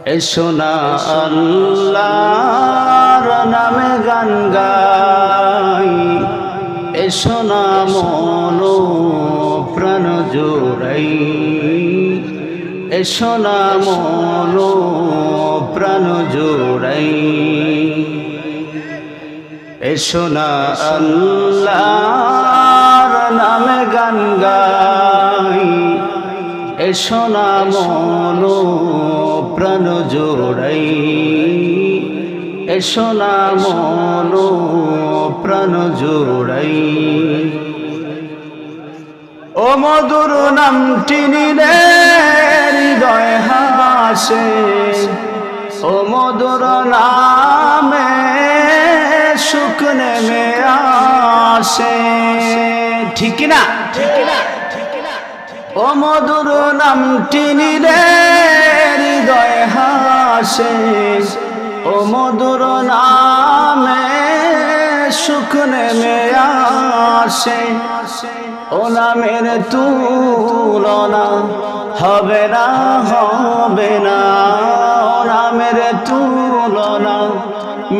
এসো না আল্লাহর নামে গান গাই, এসো না মন প্রাণ জোড়াই, এসো না মন প্রাণ জোড়াই, এসো না আল্লাহর নামে গান গাই, এসো না মন প্রাণ জোড়াই, এসো না মন প্রাণ জোড়াই। ও মধুর নামটি নিলে হৃদয় হাসে, ও মধুর নামে সুখ নেমে আসে, ঠিক না? ও মধুর নামটি নিলে হৃদয় হাসে, ও মধুর নামে সুখ নেমে আসে। ও নামের তুলনা হবে না, হবে না, ও নামের তুলনা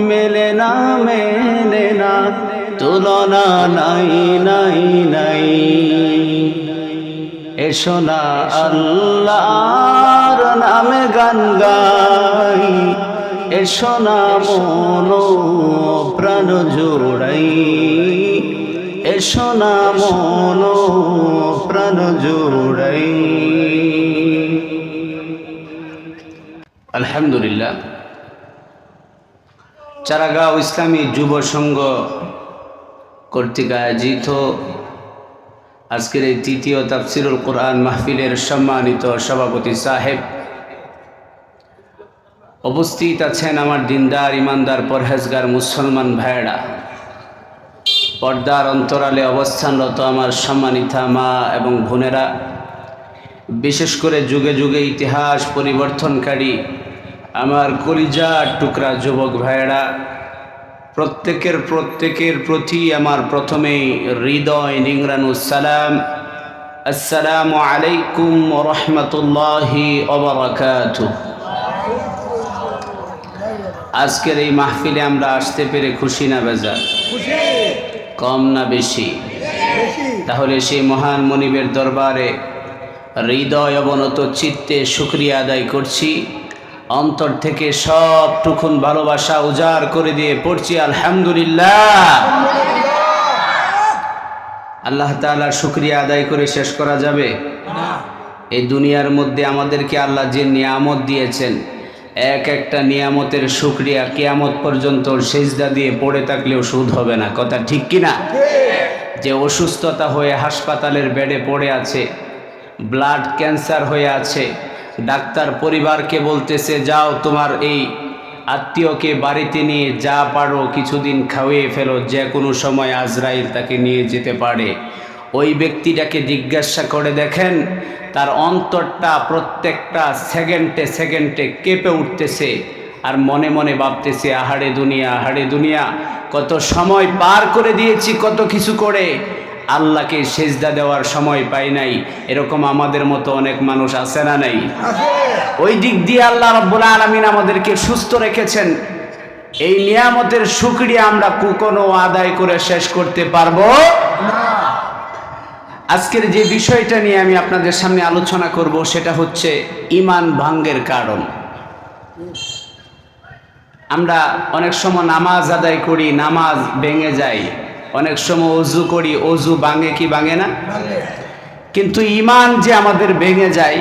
মেলে না, মেলে না, তুলনা নাই, নাই, নাই। এসো না আল্লাহর নামে গান গাই, এসো না মন প্রাণ জোড়াই, এসো না মন প্রাণ জোড়াই। আলহামদুলিল্লাহ, চারাগাঁও ইসলামী যুব সংঘ কর্তৃক আয়োজিত আজকের এই তৃতীয় তাফসিরুল কোরআন মাহফিলের সম্মানিত সভাপতি সাহেব, উপস্থিত আছেন আমার দিনদার ইমানদার পরহেজগার মুসলমান ভাইয়েরা, পর্দার অন্তরালে অবস্থানরত আমার সম্মানিতা মা এবং বোনেরা, বিশেষ করে যুগে যুগে ইতিহাস পরিবর্তনকারী আমার কলিজার টুকরা যুবক ভাইয়েরা, প্রত্যেকের প্রতি আমার প্রথমেই হৃদয় নিংড়ানো সালাম। আসসালামু আলাইকুম ওয়া রাহমাতুল্লাহি ওয়া বারাকাতুহু। আজকের এই মাহফিলে আমরা আসতে পেরে খুশি না বেজার? কম না বেশি? তাহলে সেই মহান মনিবের দরবারে হৃদয় অবনত চিত্তে শুকরিয়া আদায় করছি, অন্তর থেকে সব টুকুন ভালোবাসা উজাড় করে দিয়ে পড়ছি আলহামদুলিল্লাহ। আল্লাহ তাআলার শুকরিয়া আদায় করে শেষ করা যাবে না। এই দুনিয়ার মধ্যে আমাদেরকে আল্লাহ যে নিয়ামত দিয়েছেন, এক একটা নিয়ামতের শুকরিয়া কিয়ামত পর্যন্ত সেজদা দিয়ে পড়ে থাকলেও সুদ হবে না। কথা ঠিক কিনা? যে অসুস্থতা হয়ে হাসপাতালের বেডে পড়ে আছে, ব্লাড ক্যান্সার হয়ে আছে, ডাক্তার পরিবারকে বলতেছে যাও তোমার এই আত্মীয়কে বাড়িতে নিয়ে যা পারো কিছুদিন খাওয়িয়ে ফেলো, যে কোনো সময় আজরাইল তাকে নিয়ে যেতে পারে। ওই ব্যক্তিটাকে জিজ্ঞাসা করে দেখেন, তার অন্তরটা প্রত্যেকটা সেকেন্ডে সেকেন্ডে কেঁপে উঠতেছে আর মনে মনে ভাবতেছে আহারে দুনিয়া, আহারে দুনিয়া, কত সময় পার করে দিয়েছি কত কিছু করে, আল্লাহকে সেজদা দেওয়ার সময় পাই নাই। এরকম আমাদের মতো অনেক মানুষ আছে না নাই? ওই দিক দিয়ে আল্লাহ রাব্বুল আলামিন আমাদেরকে সুস্থ রেখেছেন। এই নিয়ামতের শুকরিয়া আমরা কোনো আদায় করে শেষ করতে পারবো না। আজকের যে বিষয়টা নিয়ে আমি আপনাদের সামনে আলোচনা করব সেটা হচ্ছে ঈমান ভঙ্গের কারণ। আমরা অনেক সময় নামাজ আদায় করি, নামাজ ভেঙে যায়, অনেক সময় ওযু করি, ওযু ভাঙে কি ভাঙে না? কিন্তু ঈমান যে আমাদের ভেঙে যায়,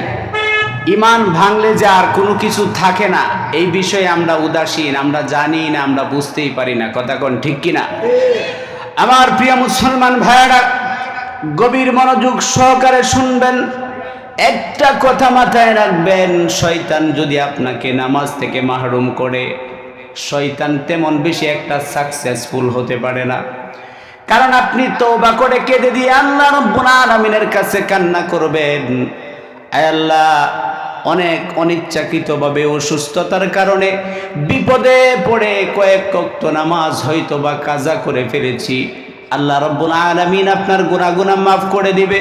ঈমান ভাঙলে যে আর কোনো কিছু থাকে না, এই বিষয়ে আমরা উদাসীন, আমরা জানি না, আমরা বুঝতেই পারি না। কথা কোন ঠিক কিনা? আমার প্রিয় মুসলমান ভাইয়েরা, গভীর মনোযোগ সহকারে শুনবেন, একটা কথা মাথায় রাখবেন, শয়তান যদি আপনাকে নামাজ থেকে মাহরুম করে, শয়তান তেমন বেশি একটা সাকসেসফুল হতে পারে না। কারণ আপনি তওবা করে কেঁদে দিয়ে আল্লাহ রাব্বুল আলামিনের কাছে কান্না করবেন, আয় আল্লাহ, অনেক অনিচ্ছাকৃতভাবে অসুস্থতার কারণে বিপদে পড়ে কয়েক ওয়াক্ত নামাজ হয়তো বা কাজা করে ফেলেছি, আল্লাহ রাব্বুল আলামিন আপনার গুনাহ মাফ করে দিবে।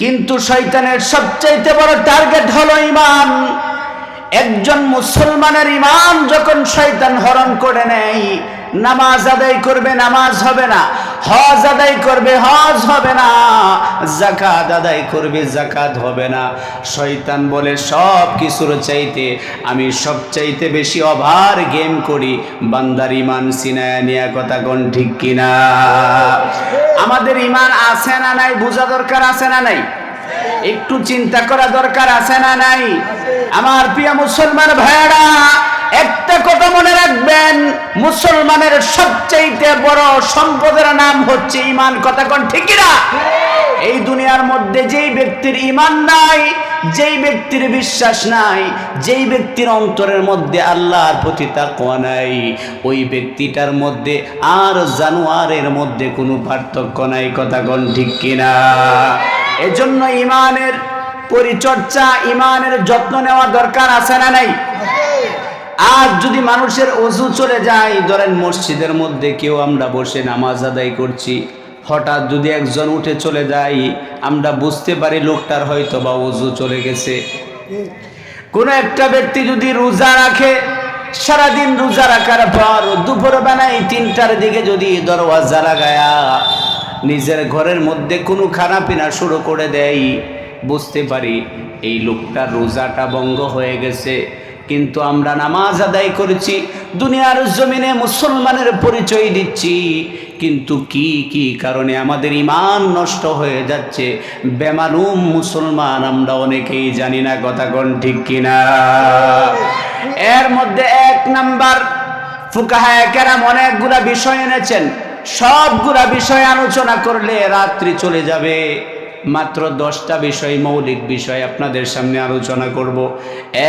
কিন্তু শয়তানের সবচাইতে বড় টার্গেট হলো ঈমান। একজন মুসলমানের ঈমান যখন শয়তান হরণ করে নেয়, নামাজ আদায় করবে নামাজ হবে না, হজ আদায় করবে হজ হবে না, যাকাত আদায় করবে যাকাত হবে না। শয়তান বলে সব কিছুর চাইতে আমি সবচাইতে বেশি ওভার গেম করি বান্দার ঈমান সিনায়া নিয়া। কথা কোন ঠিক কিনা? আমাদের ঈমান আছে না নাই বোঝা দরকার, আছে না নাই? একটু চিন্তা করা দরকার, আছে না নাই? আমার প্রিয় মুসলমান ভাইরা, একটা কথা মনে রাখবেন, মুসলমানের সবচেয়ে বড় সম্পদের নাম হচ্ছে ঈমান। কথা কোন ঠিক কিনা? এই দুনিয়ার মধ্যে যেই ব্যক্তির ঈমান নাই, যেই ব্যক্তির বিশ্বাস নাই, যেই ব্যক্তির অন্তরের মধ্যে আল্লাহর প্রতি তাকওয়া নাই, ওই ব্যক্তিটার মধ্যে আর জানোয়ারের মধ্যে কোনো পার্থক্য নাই। কথা কোন ঠিক কিনা? এজন্য ঈমানের পরিচর্যা, ঈমানের যত্ন নেওয়া দরকার, আছে না নাই? আজ যদি মানুষের ওযু চলে যায়, ধরেন মসজিদের মধ্যে কেউ আমরা বসে নামাজ আদায় করছি, হঠাৎ যদি একজন উঠে চলে যায়, আমরা বুঝতে পারি লোকটার হয়তো বা ওযু চলে গেছে। কোন একটা ব্যক্তি যদি রোজা রাখে, সারাদিন রোজা রাখার পর দুপুর বেলায় 3টার দিকে যদি দরওয়াজা লাগায়া নিজের ঘরের মধ্যে কোনো খানা পিনা শুরু করে দেয়, বুঝতে পারি এই লোকটার রোজাটা ভঙ্গ হয়ে গেছে। কিন্তু আমরা নামাজ আদায় করেছি, দুনিয়ার জমিনে মুসলমানের পরিচয় দিচ্ছি, কিন্তু কি কি কারণে আমাদের ঈমান নষ্ট হয়ে যাচ্ছে, বেমালুম মুসলমান আমরা অনেকেই জানি না। কথা কোন ঠিক কিনা? এর মধ্যে 1 নাম্বার, ফুকাহায়ে কেরাম অনেকগুলা বিষয় এনেছেন, সবগুলা বিষয় আলোচনা করলে রাত্রি চলে যাবে। মাত্র 10টা বিষয়, মৌলিক বিষয় আপনাদের সামনে আলোচনা করব।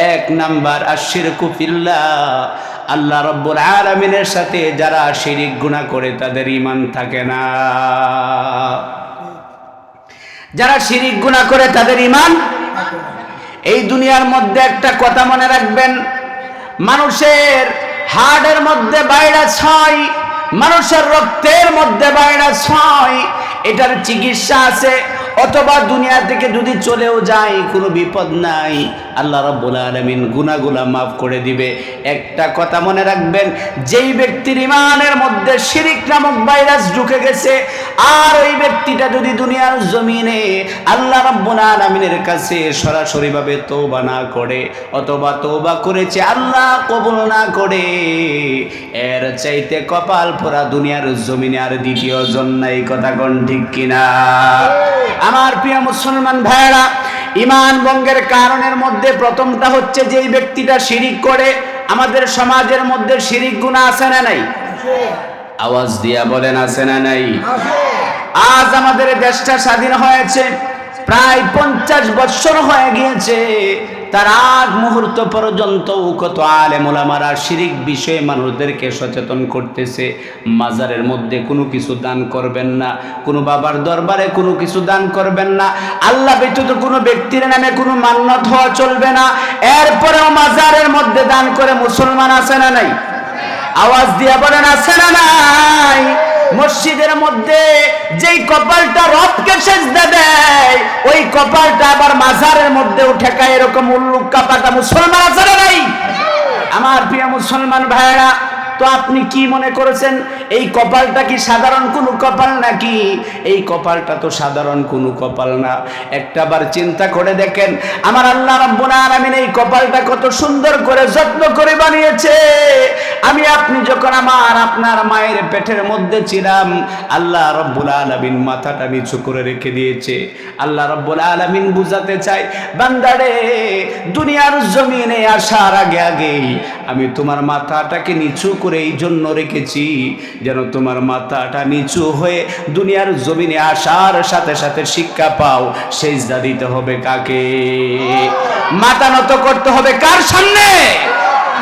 1 নাম্বার, আশিরকু ফিল্লাহ, আল্লাহ রাব্বুল আলামিনের সাথে যারা শিরিক গুনাহ করে তাদের ঈমান থাকে না। যারা শিরিক গুনাহ করে তাদের ঈমান। এই দুনিয়ার মধ্যে একটা কথা মনে রাখবেন, মানুষের হাড়ের মধ্যে ভাইরাস হয়, মানুষের রক্তের মধ্যে ভাইরাস হয়, এটার চিকিৎসা আছে। অথবা দুনিয়া থেকে যদি চলেও যায় কোনো বিপদ নাই, আল্লাহ রাব্বুল আলামিন গুনাহগুলা মাফ করে দিবে। একটা কথা মনে রাখবেন, যেই ব্যক্তির ঈমানের মধ্যে শিরিক নামক ভাইরাস ঢুকে গেছে, আর ওই ব্যক্তিটা যদি দুনিয়ার জমিনে আল্লাহ রাব্বুল আলামিনের কাছে সরাসরি ভাবে তওবা না করে, অথবা তওবা করেছে আল্লাহ কবুল না করে, এর চাইতে কপাল পোড়া দুনিয়ার জমিনে আর দ্বিতীয় জন নাই। কথা কোন ঠিক কিনা? আমার প্রিয় মুসলমান ভাইরা, ঈমান ভঙ্গের কারণের মধ্যে প্রথমটা হচ্ছে যেই ব্যক্তিটা শিরিক করে। আমাদের সমাজের মধ্যে শিরিক গুনাহ আছে না নাই? আওয়াজ দিয়া বলেন, আছে না নাই? আজ আমাদের দেশটা স্বাধীন হয়েছে, প্রায় 50 বছর হয়ে গিয়েছে, তার আগ মুহূর্ত পর্যন্ত কত আলেম ওলামারা শিরিক বিষয়ে মানুষদেরকে সচেতন করতেছে। মাজারের মধ্যে কোনো কিছু দান করবেন না, কোনো বাবার দরবারে কোনো কিছু দান করবেন না, আল্লাহ ব্যতীত কোনো ব্যক্তির নামে কোনো মান্যত হওয়া চলবে না। এরপরেও মাজারের মধ্যে দান করে মুসলমান আছে না নাই? আওয়াজ দিয়ে বলেন, আছে না নাই? মসজিদের মধ্যে যেই কপালটা রবকে সেজদা দেয়, ওই কপালটা আবার মাজারের মধ্যে ঠেকায়, এরকম উল্লুক কাপাটা মুসলমান আছে না নাই? আমার প্রিয় মুসলমান ভাইরা, তো আপনি কি মনে করেছেন এই কপালটা কি সাধারণ কোনো কপাল নাকি? এই কপালটা তো সাধারণ কোনো কপাল না। একটাবার চিন্তা করে দেখেন, আমার আল্লাহ রাব্বুল আলামিন এই কপালটা কত সুন্দর করে যত্ন করে বানিয়েছে। আমি আপনি যখন আপনার মায়ের পেটের মধ্যে ছিলাম, আল্লাহ রাব্বুল আলামিন মাথাটা নিচু করে রেখে দিয়েছে। আল্লাহ রাব্বুল আলামিন বুঝাতে চাই, বান্দারে, দুনিয়ার জমিনে আসার আগে আগেই আমি তোমার মাথাটাকে নিচু করে এই জন্য রেখেছি, যেন তোমার মাথাটা নিচু হয়ে দুনিয়ার জমিনে আসার সাথে সাথে শিক্ষা পাও সেজদা দিতে হবে কাকে? মাথা নত করতে হবে কার সামনে?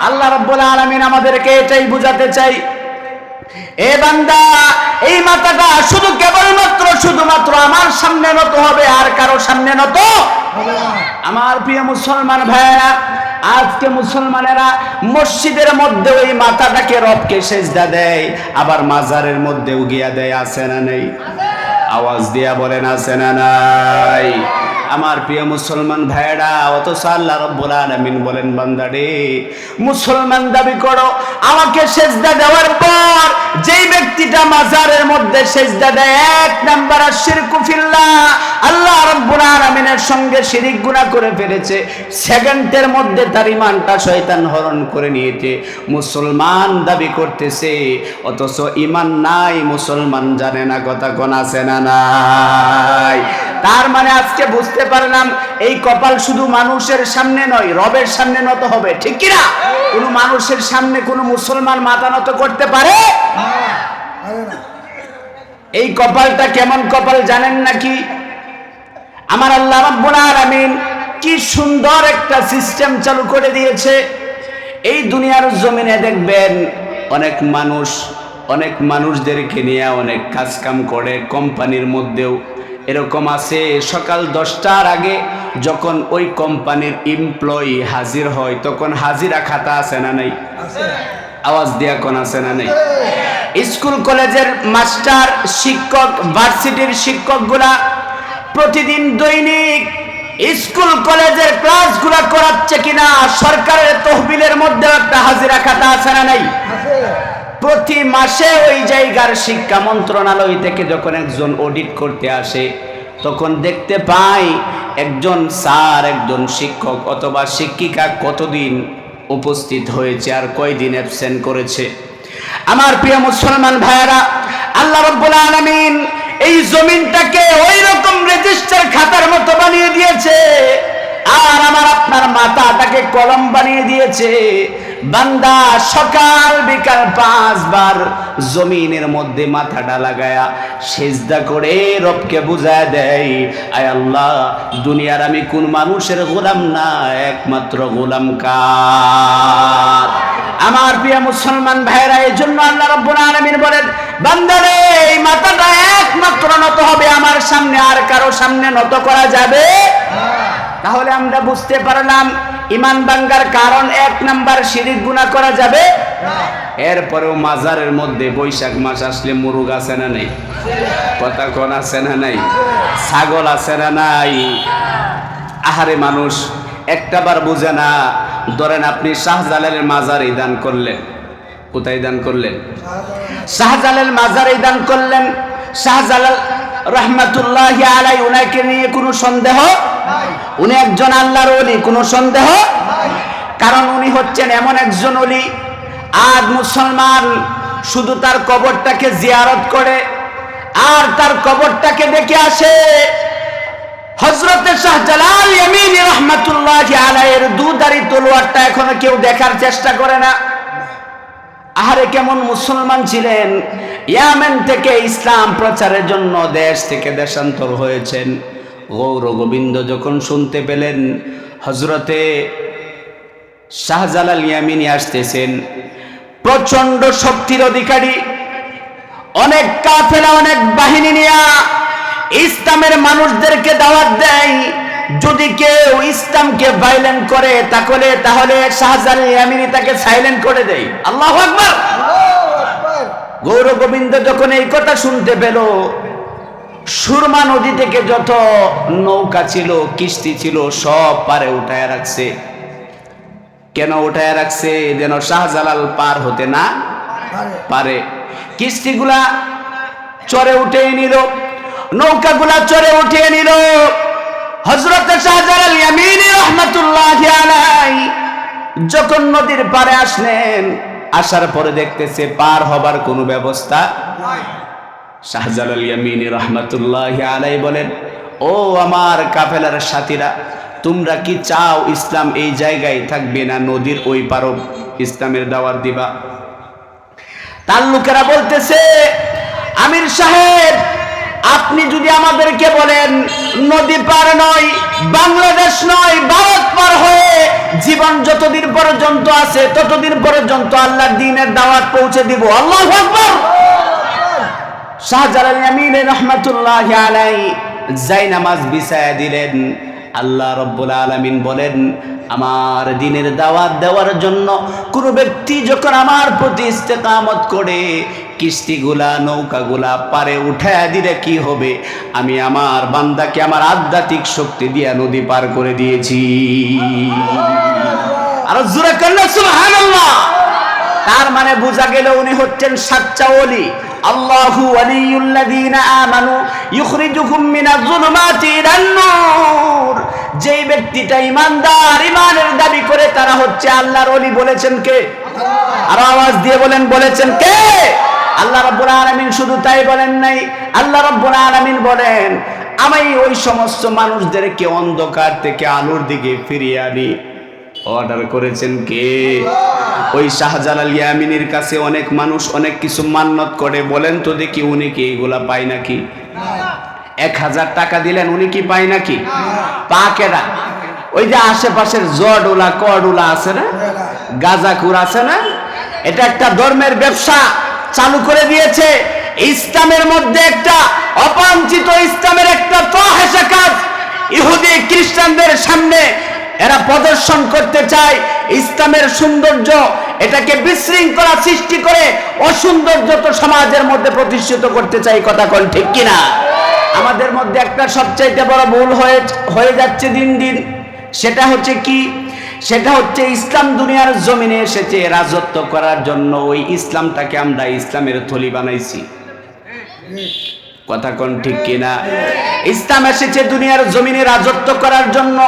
আল্লাহ রাব্বুল আলামিন আমাদেরকে এটাই বুঝাতে চাই, এ বান্দা, এই মাথাটা শুধুমাত্র আমার সামনে নত হবে, আর কারো সামনে নত হবে না। আমার প্রিয় মুসলমান ভাইরা, আজকে মুসলমানেরা মসজিদের মধ্যে ওই মাথাটাকে রবকে সেজদা দেয়, আবার মাজারের মধ্যেও গিয়া দেয়। আছে না নাই? আওয়াজ দিয়া বলেন, আছে না নাই? আমার প্রিয় মুসলমান ভাইয়েরা, অথচ আল্লাহ রাব্বুল আলামিন বলেন, বান্দা রে, মুসলমান দাবি করো, আমাকে সেজদা দেওয়ার পর যেই ব্যক্তিটা মাজারের মধ্যে সেজদা দেয়, এক নাম্বার আশিরকু ফিল্লাহ, আল্লাহ রাব্বুল আলামিনের সঙ্গে শিরিক গুনাহ করে ফেলেছে, সেকেন্ডের মধ্যে তার ঈমানটা শয়তান হরণ করে নিয়েছে। মুসলমান দাবি করতেছে, অথচ ঈমান নাই, মুসলমান জানে না। কথা কোন আছে না নাই? তার মানে আজকে বুঝতে পারলাম, এই কপাল শুধু মানুষের সামনে নয়, রবের সামনে নত হবে। ঠিক কি না? কোন মানুষের সামনে কোন মুসলমান মাথা নত করতে পারে? এই কপালটা কেমন কপাল জানেন নাকি? আমার আল্লাহ রাব্বুল আলামিন কি সুন্দর একটা সিস্টেম চালু করে দিয়েছে। এই দুনিয়ার জমিনে দেখবেন অনেক মানুষদেরকে নিয়ে অনেক কাজ কাম করে। কোম্পানির মধ্যেও এরকম আছে, সকাল 10টার আগে যখন ওই কোম্পানির এমপ্লয়ি হাজির হয়, তখন হাজিরা খাতা আছে না নাই? আওয়াজ দিয়া কোন আছে না নাই? স্কুল কলেজের মাস্টার, শিক্ষক, ভার্সিটির শিক্ষকগুলা প্রতিদিন দৈনিক স্কুল কলেজের ক্লাসগুলা করাচ্ছে কিনা সরকারের তহবিলের মধ্যে একটা হাজিরা খাতা আছে না নাই? প্রতি মাসে ওই জায়গার শিক্ষা মন্ত্রণালয় থেকে যখন একজন অডিট করতে আসে, তখন দেখতে পাই একজন স্যার, একজন শিক্ষক অথবা শিক্ষিকা কতদিন উপস্থিত হয়েছে আর কয়দিন অ্যাবসেন্ট করেছে। আমার প্রিয় মুসলমান ভাইয়েরা, আল্লাহ রাব্বুল আলামিন এই জমিনটাকে ওই রকম রেজিস্টার খাতার মতো বানিয়ে দিয়েছে, আর আমার আপনার মাথাটাকে কলম বানিয়ে দিয়েছে। বান্দা সকাল বিকাল 5 বার জমিনের মধ্যে মাথাটা লাগায়া সেজদা করে রবকে বুঝায় দেয়, আয় আল্লাহ, দুনিয়ার আমি কোন মানুষের গোলাম না, একমাত্র গোলাম কার? আমার প্রিয় মুসলমান ভাইরা, এই জন্য আল্লাহ রাব্বুল আলামিন বলেন, বান্দা রে, এই মাথাটা একমাত্র নত হবে আমার সামনে, আর কারো সামনে নত করা যাবে। তাহলে আমরা বুঝতে পারলাম ঈমান ভাঙ্গার কারণ 1 নাম্বার শিরিক গুনাহ করা যাবে না। এরপরেও মাজারের মধ্যে বৈশাখ মাস আসলে মুরগ আছে না নাই? কথা কোন আছে না নাই? ছাগল আছে না নাই? আহারে মানুষ একটাবার বুঝে না। ধরেন আপনি শাহজালালের মাজারে দান করলেন, কোথায় দান করলেন? শাহজালাল মাজারে দান করলেন। শাহজালাল রাহমাতুল্লাহি আলাইহি, উনাকে নিয়ে কোনো সন্দেহ নাই, উনি একজন আল্লাহর ওলি, কোনো সন্দেহ নাই। কারণ উনি হচ্ছেন এমন একজন ওলি, আজ মুসলমান শুধু তার কবরটাকে জিয়ারত করে আর তার কবরটাকে দেখে আসে। হযরতে শাহজালাল ইয়ামিনী রাহমাতুল্লাহি আলাইহির দুধারী তলোয়ারটা এখনো কেউ দেখার চেষ্টা করে না। আহারে কেমন মুসলমান ছিলেন! ইয়ামেন থেকে ইসলাম প্রচারের জন্য দেশ থেকে দেশান্তর হয়েছেন। গৌর গোবিন্দ যখন শুনতে পেলেন হযরতে শাহজালাল ইয়ামিনী আসতেছেন, প্রচন্ড শক্তির অধিকারী, অনেক কাফেলা, অনেক বাহিনী নিয়ে ইসলামের মানুষদেরকে দাওয়াত দেয়। যদি কেউ ইসলামকে ভাইলেন্ট করে তাহলে শাহজালাল ইয়ামিনী তাকে সাইলেন্ট করে দেয়। আল্লাহু আকবার! গৌর গোবিন্দ যখন এই কথা শুনতে পেল, সুরমা নদী থেকে যত নৌকা ছিল, কিস্তি ছিল, সব পারে উঠায় রাখছে। কেন উঠায় রাখছে? যেন শাহজালাল পার হতে না পারে। কিস্তিগুলা চরে উঠে নিল, নৌকাগুলা চরে উঠিয়ে নিল। হযরতে শাহজালাল ইয়ামিনী রাহমাতুল্লাহি আলাইহি যখন নদীর পারে আসলেন, আসার পরে দেখতেছে পার হবার কোনো ব্যবস্থা নাই। শাহজালাল ইয়ামিনী রাহমাতুল্লাহি আলাইহি বলেন, ও আমার কাফেলার সাথীরা, তোমরা কি চাও ইসলাম এই জায়গায় থাকবে না নদীর ওই পারও ইসলামের দাওয়াত দিবা? তার লোকেরা বলতেছে, আমির সাহেব, আপনি যদি আমাদেরকে বলেন নদী পার নয়, বাংলাদেশ নয়, ভারত পার হয়ে জীবন যতদিন পর্যন্ত আছে ততদিন পর্যন্ত আল্লাহর দ্বীনের দাওয়াত পৌঁছে দিব। আল্লাহু আকবার! শাহজালাল ইয়ামিনী রাহমাতুল্লাহি আলাইহি জায়নামাজ বিছায়া দিলেন। আল্লাহ রাব্বুল আলামিন বলেন, আমার দ্বীনের দাওয়াত দেওয়ার জন্য কোন ব্যক্তি যখন আমার প্রতি ইস্তেকামত করে, কিস্তিগুলা নৌকাগুলা পারে উঠায় দিলে কি হবে, আমি আমার বান্দাকে আমার আধ্যাত্মিক শক্তি দিয়া নদী পার করে দিয়েছি। আর জোরে করলে সুবহানাল্লাহ। তার মানে বোঝা গেল উনি হচ্ছেন সাচ্চা ওলি। আল্লাহু ওয়ালিয়ুল্লাযীনা আমানু ইখরিজুহুম মিনাজ যুলুমাতি ইলান নূর। যেই ব্যক্তিটা ইমানদার, ইমানের দাবি করে, তারা হচ্ছে আল্লাহর ওলি। বলেছেন কে? আর আওয়াজ দিয়ে বলেন, বলেছেন কে? আল্লাহ রাব্বুল আলামিন। শুধু তাই বলেন নাই, আল্লাহ রাব্বুল আলামিন বলেন, আমি ওই সমস্ত মানুষদেরকে অন্ধকার থেকে আলোর দিকে ফিরিয়ে আনি। অর্ডার করেছেন কে? ওই শাহজালাল ইয়ামিনীর কাছে অনেক মানুষ অনেক কিছু মান্নত করে। বলেন তো দেখি উনি কি এগুলা পায় নাকি? 1000 টাকা দিলেন, উনি কি পায় নাকি? পাকেরা ওই যে আশেপাশের জডুলা কডুলা আছে না, গাজাকুর আছে না, এটা একটা ধর্মের ব্যবসা চালু করে দিয়েছে। ইসলামের মধ্যে একটা অবাঞ্ছিত ইসলামের একটা ফাহেসা কাজ ইহুদি খ্রিস্টানদের সামনে এরা প্রদর্শন করতে চায়। ইসলামের সৌন্দর্য এটাকে বিশৃঙ্খলা সৃষ্টি করে অসৌন্দর্যত সমাজের মধ্যে প্রতিষ্ঠিত করতে চাই। কথা কোন ঠিক কিনা? আমাদের মধ্যে একটা সবচাইতে বড় ভুল হয়ে যাচ্ছে দিন দিন। সেটা হচ্ছে কি? সেটা হচ্ছে ইসলাম দুনিয়ার জমিনে এসেছে রাজত্ব করার জন্য। ওই ইসলামটাকে আমরা ইসলামের থলি বানাইছি। কথা কোন ঠিক কিনা? ইসলাম এসেছে দুনিয়ার জমিনে রাজত্ব করার জন্য।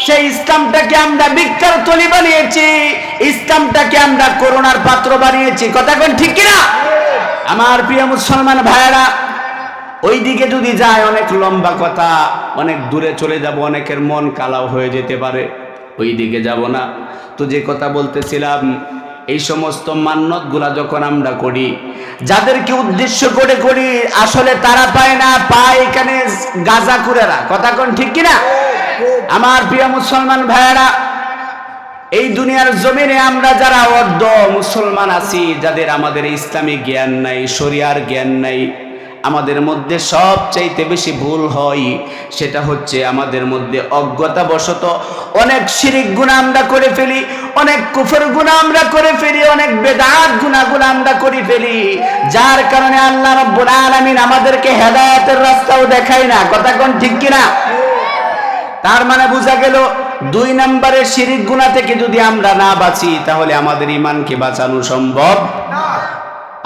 সেই ইসলামটাকে আমরা ভিক্ষার থলি বানিয়েছি, ইসলামটাকে আমরা করুণার পাত্র বানিয়েছি। কথা কোন ঠিক কিনা? আমার প্রিয় মুসলমান ভাইয়েরা, ওই দিকে যদি যায় অনেক লম্বা কথা, অনেক দূরে চলে যাব, অনেকের মন কালাও হয়ে যেতে পারে। ওই দিকে যাব না। তো যে কথা বলতেছিলাম, এই সমস্ত মান্যতগুলা যখন আমরা করি, যাদেরকে উদ্দেশ্য করে করি, আসলে তারা পায় না, পায় এখানে গাজাকুরেরা। কথা কোন ঠিক কিনা? আমার প্রিয় মুসলমান ভাইয়েরা, এই দুনিয়ার জমিনে আমরা যারা অর্ধ মুসলমান আছি, যাদের আমাদের ইসলামিক জ্ঞান নাই, শরিয়ার জ্ঞান নাই, আমাদের মধ্যে সবচাইতে বেশি ভুল হয় সেটা হচ্ছে আমাদের মধ্যে অজ্ঞতাবশত অনেক শিরিক গুনাহ আমরা করে ফেলি, অনেক কুফর গুনাহ আমরা করে ফেলি, অনেক বেদাত গুনাহগুলো আমরা করে ফেলি, যার কারণে আল্লাহ রাব্বুল আলামিন আমাদেরকে হেদায়েতের রাস্তাও দেখায় না। কথা কোন ঠিক কিনা? তার মানে বোঝা গেল 2 নম্বরের শিরিক গুনাহ থেকে যদি আমরা না বাঁচি, তাহলে আমাদের ঈমানকে বাঁচানো সম্ভব না।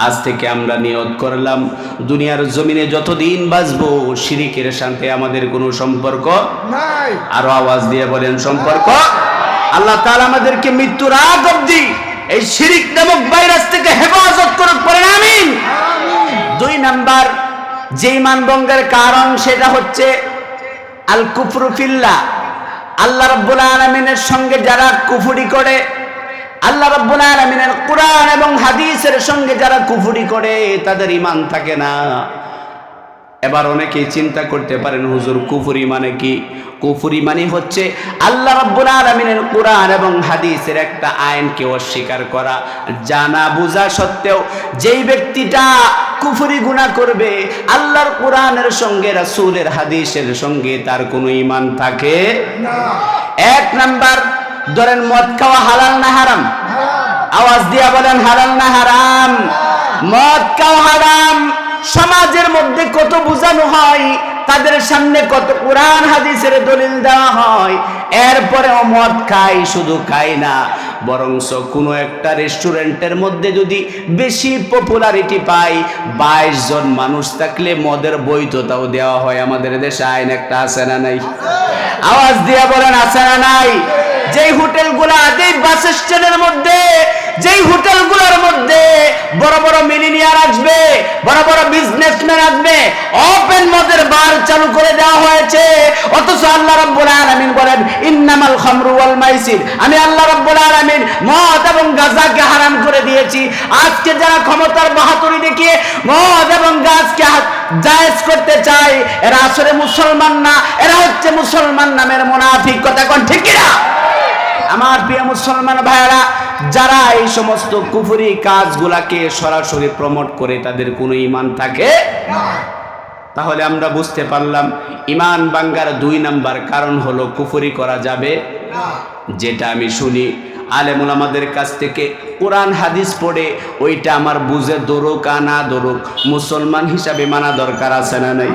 আজ থেকে আমরা নিয়ত করলাম, দুনিয়ার জমিনে যতদিন বাঁচবো শিরিকের সাথে আমাদের কোনো সম্পর্ক নাই। আরো আওয়াজ দিয়ে বলেন, সম্পর্ক। আল্লাহ তাআলা আমাদেরকে মৃত্যুর আগ অবধি এই শিরিক নামক ভাইরাস থেকে হেফাজত করুক, পড়েন আমিন। 2 নাম্বার যে ঈমান ভঙ্গের কারণ সেটা হচ্ছে আল কুফরু ফিল্লাহ। আল্লাহ রাব্বুল আলামিনের সঙ্গে যারা কুফরি করে, আল্লাহ রাব্বুল আলামিনের কোরআন এবং হাদিসের সঙ্গে যারা কুফরি করে, তাদের ঈমান থাকে না। এবার অনেকেই চিন্তা করতে পারেন, হুজুর কুফরি মানে কি? কুফরি মানে হচ্ছে আল্লাহ রাব্বুল আলামিনের কোরআন এবং হাদিসের একটা আইনকে অস্বীকার করা। জানা বুঝা সত্ত্বেও যেই ব্যক্তিটা কুফরি গুনাহ করবে, আল্লাহর কোরআনের সঙ্গে রাসূলের হাদিসের সঙ্গে তার কোনো ঈমান থাকে না। 1 নাম্বার, ধরেন মদ খাওয়া হালাল না হারাম? আওয়াজ দিয়া বলেন, হালাল না হারাম? মদ খাওয়া হারাম। সমাজের মধ্যে কত বোঝানো হয়, তাদের সামনে কত কোরআন হাদিসের দলিল দেওয়া হয়, এরপরেও মদ খাই। শুধু খাই না, বরংস কোনো একটা রেস্টুরেন্টের মধ্যে যদি বেশি পপুলারিটি পাই, 22 জন মানুষ থাকলে মদের বৈধতাও দেওয়া হয়। আমাদের দেশে আইন একটা আছে না নাই? আওয়াজ দিয়া বলেন, আছে না নাই? যেই হোটেলগুলা, যেই বাস স্ট্যান্ডের মধ্যে, যেই হোটেলগুলোর মধ্যে বড় বড় মিলিনিয়ার আসবে, বড় বড় বিজনেসম্যান আসবে, ওপেন মদের বার চালু করে দেওয়া হয়েছে। অথচ আল্লাহ রাব্বুল আলামিন বলেন, ইন্নামাল খামরু ওয়াল মাইসির, আমি আল্লাহ রাব্বুল আলামিন মদ এবং গাঁজাকে হারাম করে দিয়েছি। আজকে যারা ক্ষমতার বাহাদুরি দেখিয়ে মদ এবং গাঁজাকে জায়েজ করতে চায়, এরা আসলে মুসলমান না, এরা হচ্ছে মুসলমান নামের মুনাফিক। কথা কোন ঠিক কিনা? আমার প্রিয় মুসলমান ভাইয়েরা, যারা এই সমস্ত কুফরি কাজগুলাকে সরাসরি প্রমোট করে, তাদের কোনো ঈমান থাকে না। তাহলে আমরা বুঝতে পারলাম ঈমান ভাঙ্গার 2 নাম্বার কারণ হলো কুফরি করা যাবে না। যেটা আমি শুনি আলেম ওলামাদের কাছ থেকে কোরআন হাদিস পড়ে ওইটা আমার বুঝে দরুক আনা দরুক মুসলমান হিসাবে মানা দরকার আছে না নাই?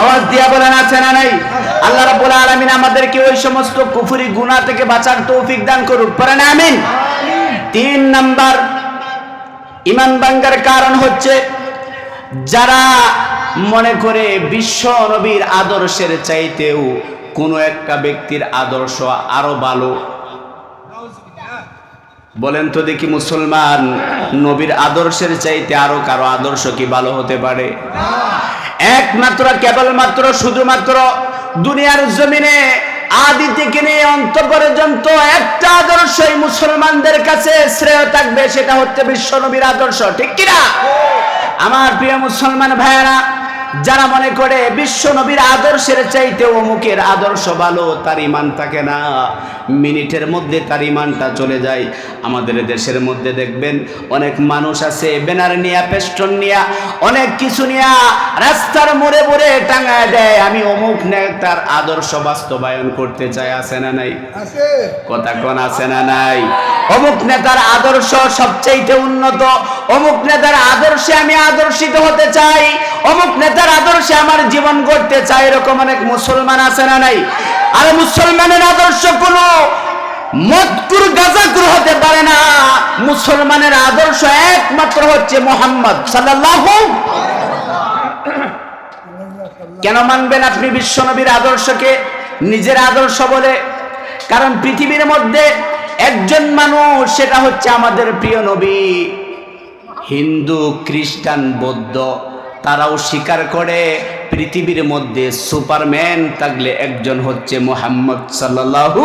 আওয়াজ দিয়া বলেন আছে না নাই? আল্লাহ রাব্বুল আলামিন আমাদেরকে ওই সমস্ত কুফরি গুনাহ থেকে বাঁচার তৌফিক দান করুক, পড়েন আমিন। 3 নাম্বার ঈমান ভাঙ্গার কারণ হচ্ছে যারা মনে করে বিশ্ব নবীর আদর্শের চাইতেও কোনো একটা ব্যক্তির আদর্শ আরো ভালো। বলেন তো দেখি, মুসলমান নবীর আদর্শের চাইতে আরো কারো আদর্শ কি ভালো হতে পারে? একমাত্র কেবলমাত্র শুধুমাত্র দুনিয়ার জমিনে আদি থেকে নিয়ে অন্ত পর্যন্ত একটা আদর্শই মুসলমানদের কাছে শ্রেয় থাকবে, সেটা হচ্ছে বিশ্ব নবীর আদর্শ, ঠিক কিনা? আমার প্রিয় মুসলমান ভাইয়েরা, যারা মনে করে বিশ্ব নবীর আদর্শের চাইতে অমুকের আদর্শ ভালো, তার ঈমান থাকে না, মিনিটের মধ্যে তার ঈমানটা চলে যায়। আমাদের দেশের মধ্যে দেখবেন অনেক মানুষ আছে ব্যানার নিয়া, পেস্টন নিয়া, অনেক কিছু নিয়া রাস্তার মোড়ে মোড়ে টাঙায় দেয়, আমি অমুক নেতার আদর্শ বাস্তবায়ন করতে চাই। আছে না নাই? কথা কোন আছে না নাই? অমুক নেতার আদর্শ সবচাইতে উন্নত, অমুক নেতার আদর্শে আমি আদর্শিত হতে চাই, অমুক নেতার আদর্শে আমার জীবন গড়তে চাই, এরকম অনেক মুসলমান আছে না নাই? আর মুসলমানের আদর্শ কোনো মদকুর গাজাকুর হতে পারে না। মুসলমানের আদর্শ একমাত্র হচ্ছে মুহাম্মদ সাল্লাল্লাহু। কেন মানবেন আপনি বিশ্ব নবীর আদর্শকে নিজের আদর্শ বলে? কারণ পৃথিবীর মধ্যে একজন মানুষ, সেটা হচ্ছে আমাদের প্রিয় নবী। হিন্দু, খ্রিস্টান, বৌদ্ধ তারাও স্বীকার করে পৃথিবীর মধ্যে সুপারম্যান থাকলে একজন হচ্ছে মুহাম্মদ সাল্লাল্লাহু।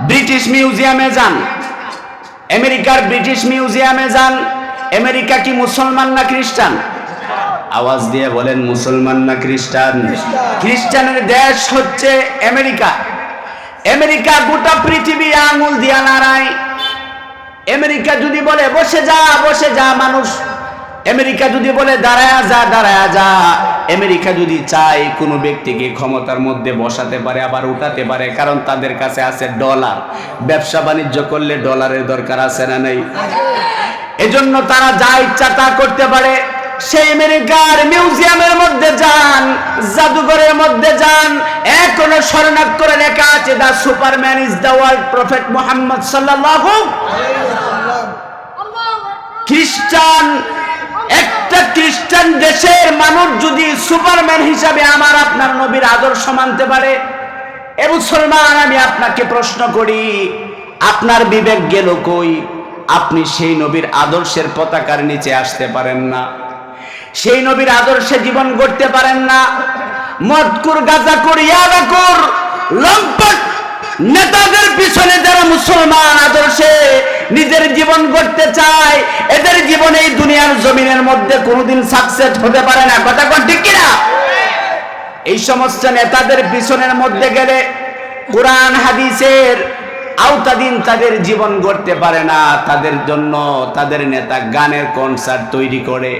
ব্রিটিশ মিউজিয়ামে যান, আমেরিকার ব্রিটিশ মিউজিয়ামে যান, আমেরিকা কি মুসলমান না খ্রিস্টান? আওয়াজ দিয়ে বলেন, মুসলমান না খ্রিস্টান? খ্রিস্টানের দেশ হচ্ছে আমেরিকা। আমেরিকা গোটা পৃথিবী আঙুল দিয়া নাড়ায়। আমেরিকা যদি বলে বসে যা, বসে যা মানুষ। আমেরিকা যদি বলে দাঁড়ায়া যা, দাঁড়ায়া যা। আমেরিকা যদি চায় কোনো ব্যক্তিকে ক্ষমতার মধ্যে বসাতে পারে, আবার উঠাতে পারে, কারণ তাদের কাছে আছে ডলার। ব্যবসা বাণিজ্য করলে ডলারের দরকার আছে না নাই? এজন্য তারা যা ইচ্ছা তা করতে পারে। সেই আমেরিকার মিউজিয়ামের মধ্যে যান, জাদুঘরের মধ্যে যান, এখনো স্বর্ণাক্ষরে লেখা আছে, the superman is the world prophet Muhammad সাল্লাল্লাহু। খ্রিস্টান, একটা খ্রিস্টান দেশের মানুষ যদি সুপারম্যান হিসাবে আমার আপনার নবীর আদর্শ মানতে পারে, এ মুসলমান আমি আপনাকে প্রশ্ন করি, আপনার বিবেক গেল কই? আপনি সেই নবীর আদর্শের পতাকার নিচে আসতে পারেন না, সেই নবীর আদর্শে জীবন গড়তে পারেন না। মদকুর, গাঁজাকুর, ইয়াবাকুর, লম্পট নেতাদের পিছনে যারা মুসলমান আদর্শে নিজের জীবন গড়তে চায়, এদের জীবন এই দুনিয়ার জমিনের মধ্যে কোনোদিন সাকসেস হতে পারে না। কথা কোন ঠিক কিনা? এই সমস্ত নেতাদের পিছনের মধ্যে গেলে কোরআন হাদিসের আওতাধীন তাদের জীবন গড়তে পারে না। তাদের জন্য তাদের নেতা গানের কনসার্ট তৈরি করে।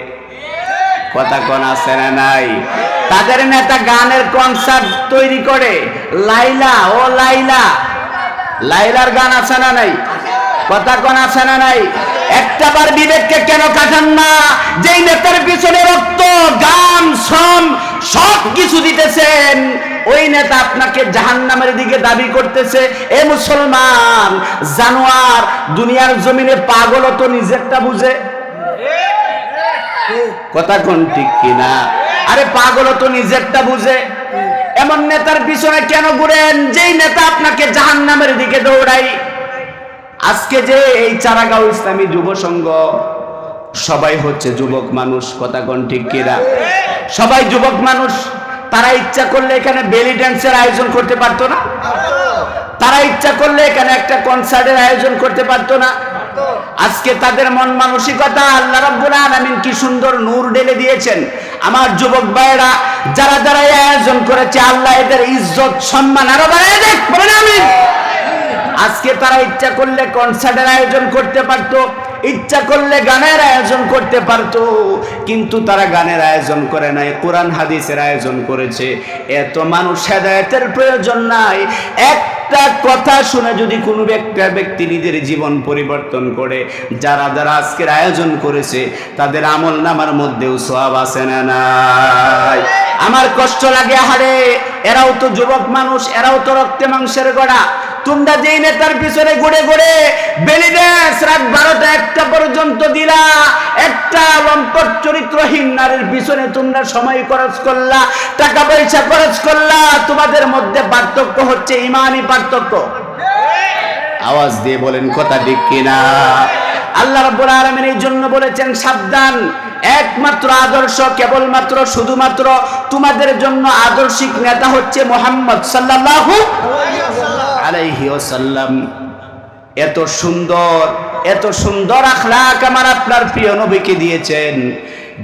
কথা কোন আছে না নাই? তাদের নেতা গানের কনসার্ট তৈরি করে। লাইলা ও লাইলা, লাইলার গান আছে না নাই? কথা কোন আছে না নাই? একটাবার বিবেককে কেন কাটান না? যেই নেতার পিছনে রক্ত, গান, শ্রম সব কিছু দিতেছেন, ওই নেতা আপনাকে জাহান্নামের দিকে দাবি করতেছে। এ মুসলমান জানোয়ার, দুনিয়ার জমিনে পাগল তো নিজেরটা বুঝে। কথা কোন ঠিক কিনা? আরে পাগল তো নিজেরটা বুঝে। এমন নেতার পিছনে কেন ঘুরেন যেই নেতা আপনাকে জাহান্নামের দিকে দৌড়াই? আজকে যে এই চারাগাঁও ইসলামী যুব সংঘ, সবাই হচ্ছে যুবক মানুষ। কথা কোন ঠিক কিনা? সবাই যুবক মানুষ। তারা ইচ্ছা করলে এখানে বেলি ড্যান্সের আয়োজন করতে পারতো না? তারা ইচ্ছা করলে এখানে একটা কনসার্টের আয়োজন করতে পারতো না? আজকে তাদের মন মানসিকতা আল্লাহ রাব্বুল আলামিন কি সুন্দর নূর ঢেলে দিয়েছেন। আমার যুবক ভাইয়েরা যারা যারা আয়োজন করেছে, আল্লাহ এদের ইজ্জত সম্মান আরো বাড়ায় দেখ, বলেন আমিন। আজকে তারা ইচ্ছা করলে কনসার্টের আয়োজন করতে পারতো, ইচ্ছা করলে গানের আয়োজন করতে পারতো, কিন্তু তারা গানের আয়োজন করে নাই, কোরআন হাদিসের আয়োজন করেছে। এত মানুষ হেদায়েতের প্রয়োজন নাই, একটা কথা শুনে যদি কোনো ব্যক্তি নিজের জীবন পরিবর্তন করে, যারা যারা আজকের আয়োজন করেছে তাদের আমল নামার মধ্যেও সওয়াব আছে না নাই? আমার কষ্ট লাগে, হারে এরাও তো যুবক মানুষ, এরাও তো রক্তে মাংসের গড়া। তোমরা যেই নেতার পিছনে ঘুরে ঘুরে বেলি ড্যান্স রাত 12টা 1টা পর্যন্ত দিলা, একটা লম্পট চরিত্রহীন নারীর পিছনে তোমরা সময় খরচ করলা, টাকা পয়সা খরচ করলা, তোমাদের মধ্যে পার্থক্য হচ্ছে ইমানি পার্থক্য। আওয়াজ দিয়ে বলেন কথা ঠিক কিনা? আল্লাহ রাব্বুল আলামিন এই জন্য বলেছেন সাবধান, একমাত্র আদর্শ কেবলমাত্র শুধুমাত্র তোমাদের জন্য আদর্শিক নেতা হচ্ছে মুহাম্মদ সাল্লাল্লাহু আলাইহি ওয়াসাল্লাম। এত সুন্দর আখলাক আমার আপনার প্রিয় নবীকে দিয়েছেন,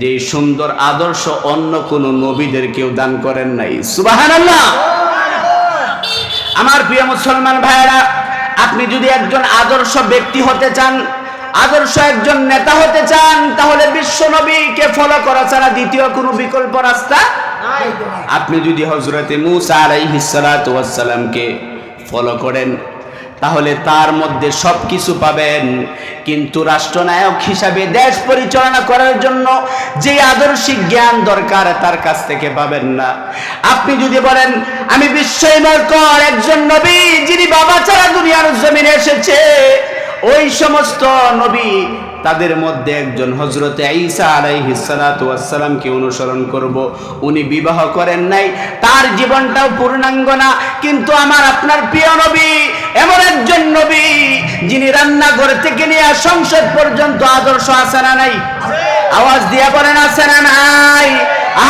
যে সুন্দর আদর্শ অন্য কোন নবীদের কেউ দান করেন নাই। সুবহানাল্লাহ। আমার প্রিয় মুসলমান ভাইয়েরা, আপনি যদি একজন আদর্শ ব্যক্তি হতে চান, আদর্শ একজন নেতা হতে চান, তাহলে বিশ্ব নবীকে ফলো করা ছাড়া দ্বিতীয় কোনো বিকল্প রাস্তা নাই। আপনি যদি হযরতে মূসা আলাইহিস সালাতু ওয়াস সালামকে ফলো করেন, তাহলে তার মধ্যে সবকিছু পাবেন, কিন্তু রাষ্ট্রনায়ক হিসাবে দেশ পরিচালনা করার জন্য যে আদর্শিক জ্ঞান দরকার তার কাছ থেকে পাবেন না। আপনি যদি বলেন আমি বিস্ময়কর একজন নবী যিনি বাবা ছাড়া দুনিয়ার জমিনে এসেছে, ওই সমস্ত নবী তাদের মধ্যে একজন হযরতে ঈসা আলাইহিস সালাতু ওয়াস সালামকে অনুসরণ করব। উনি বিবাহ করেন নাই, তার জীবনটাও পূর্ণাঙ্গ না, কিন্তু আমার আপনার প্রিয় নবী এমন একজন নবী যিনি রান্নাঘর থেকে নিয়ে সংসদ পর্যন্ত আদর্শ আছে না নাই? আওয়াজ দিয়ে বলেন আছে না নাই?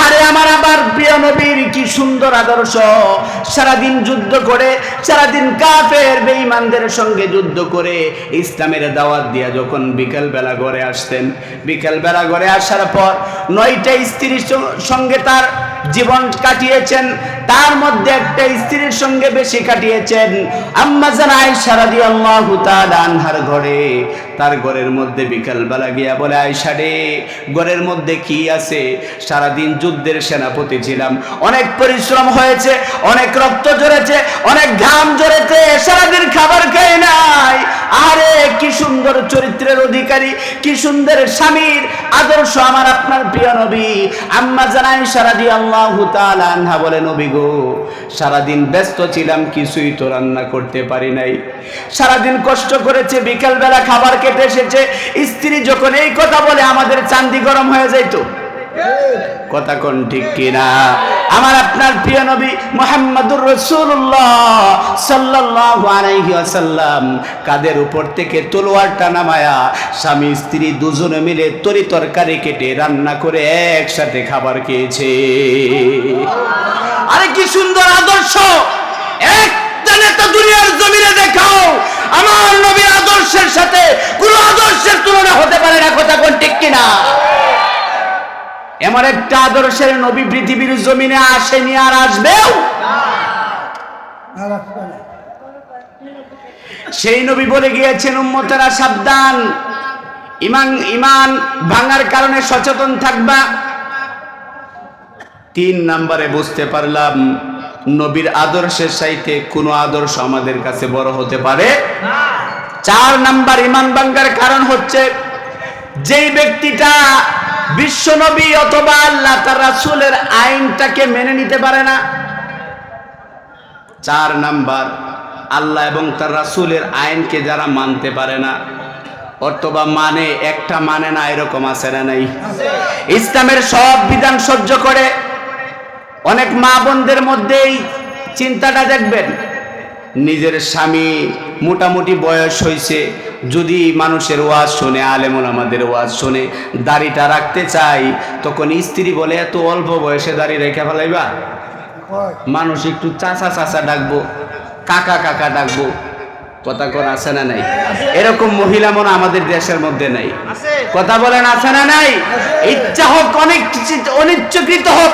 আরে আমার আবার প্রিয় নবীর কি সুন্দর আদর্শ! সারাদিন যুদ্ধ করে, সারাদিন কাফের বেঈমানদের সঙ্গে যুদ্ধ করে ইসলামের দাওয়াত দিয়া যখন বিকেল বেলা ঘরে আসতেন, বিকেল বেলা ঘরে আসার পর 9টা স্ত্রীর সঙ্গে তার জীবন কাটিয়েছেন, তার মধ্যে একটা স্ত্রীর সঙ্গে বেশি কাটিয়েছেন আম্মা জান আয়েশা রাদিয়াল্লাহু তাআলা আনহার ঘরে। তার ঘরের মধ্যে বিকেল বেলা গিয়া বলে, আয়েশা রে, ঘরের মধ্যে কি আছে? সারাদিন যুদ্ধের সেনাপতি ছিলাম, অনেক পরিশ্রম হয়েছে, অনেক রক্ত ঝরেছে, অনেক ঘাম ঝরেছে, সারাদিন খাবার খাই নাই। আরে কি সুন্দর চরিত্রের অধিকারী, কি সুন্দর স্বামীর আদর্শ আমার আপনার প্রিয় নবী। আম্মা জান আয়েশা রাদিয়াল্লাহু তাআলা আনহা বলে, নবী গো, সারাদিন ব্যস্ত ছিলাম, কিছুই তো রান্না করতে পারি নাই, সারাদিন কষ্ট করেছে, বিকেল বেলা খাবার কেটে এসেছে। স্ত্রী যখন এই কথা বলে আমাদের চান্দি গরম হয়ে যাইতো। কথা কোন ঠিক কিনা? আমার আপনার প্রিয় নবী মুহাম্মদুর রাসূলুল্লাহ সাল্লাল্লাহু আলাইহি ওয়াসাল্লাম কাদের উপর থেকে তলোয়ারটা নামায়া স্বামী স্ত্রী দুজনে মিলে তরি তরকারি কেটে রান্না করে একসাথে খাবার খেয়েছে। আরে কি সুন্দর আদর্শ! একটা নেতা দুনিয়ার জমিনে দেখাও আমার নবীর আদর্শের সাথে কোন আদর্শের তুলনা হতে পারে না। কথা কোন ঠিক কিনা? এমন একটা আদর্শের নবী পৃথিবীর জমিনে আসেনি, আর আসবেও না। সেই নবী বলে গিয়েছেন, উম্মতেরা সাবধান, ঈমান ভাঙার কারণে সচেতন থাকবা। 3 নম্বরে বুঝতে পারলাম নবীর আদর্শের চাইতে কোনো আদর্শ আমাদের কাছে বড় হতে পারে না। 4 নাম্বার ঈমান ভাঙার কারণ হচ্ছে যেই ব্যক্তিটা বিশ্ব নবী অথবা আল্লাহ তার রাসূলের আইনটাকে মেনে নিতে পারে না। 4 নাম্বার, আল্লাহ এবং তার রাসূলের আইনকে যারা মানতে পারে না অথবা মানে একটা মানে না, এরকম আছে না নাই? ইসলামের সব বিধান সহ্য করে। অনেক মা বোনদের মধ্যেই চিন্তাটা দেখবেন, নিজের স্বামী মোটামুটি বয়স হয়েছে, যদি মানুষের ওয়াজ শুনে, আলেম ওলামাদের ওয়াজ শুনে দাড়িটা রাখতে চাই, তখন স্ত্রী বলে এত অল্প বয়সে দাড়ি রেখে ফেলাইবা? মানুষ একটু চাচা চাচা ডাকবো, কাকা কাকা ডাকবো। কথা কোন আছে না নাই? এরকম মহিলা মনে আমাদের দেশের মধ্যে নাই। কথা বলেন আছে না নাই? ইচ্ছা হোক অনিচ্ছাকৃত হোক,